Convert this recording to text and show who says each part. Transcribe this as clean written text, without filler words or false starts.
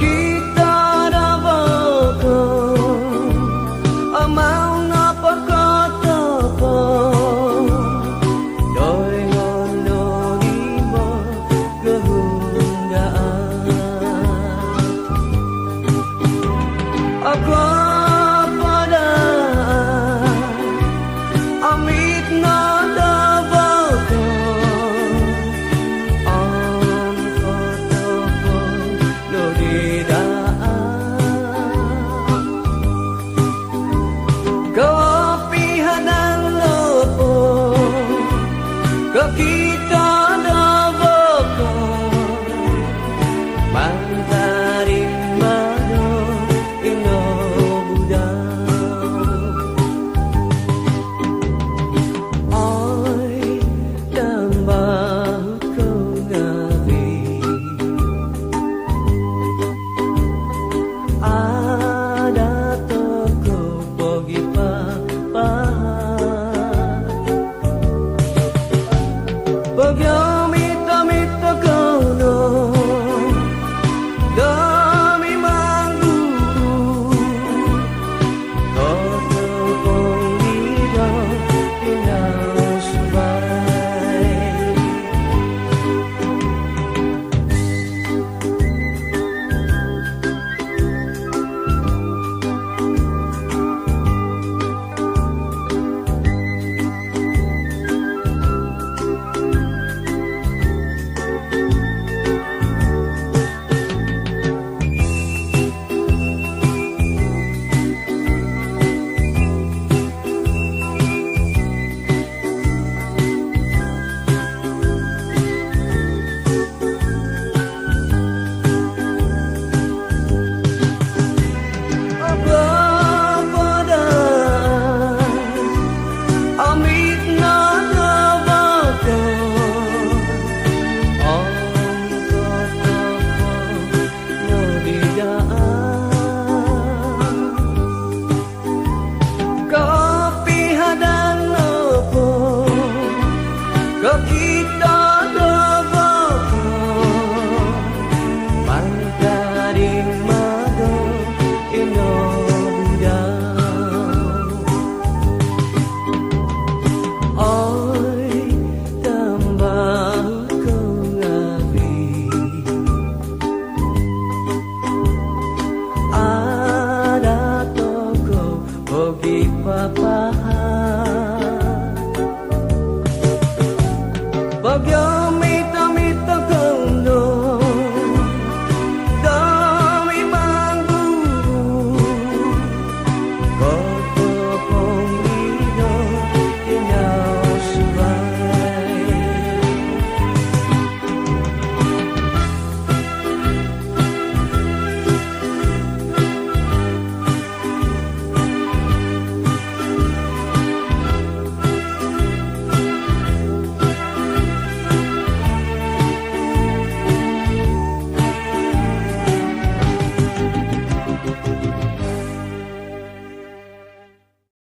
Speaker 1: kita dah berkong, mau ngapa kata kau, doi ngono lima kehundaan. Aku pada amit nada berkong, kata kau kepihanan lopo, kita dah berkong, mantarin mado ino budang. Oi tambah kau ngawi, ada toko pergi Bagyo mita kono dami mangguru, koto pongida inau subai. Kita dah berkong, mantarin mado ino budang. Oi tambah kau ngawi, ada toko pergi papahan. Bagyo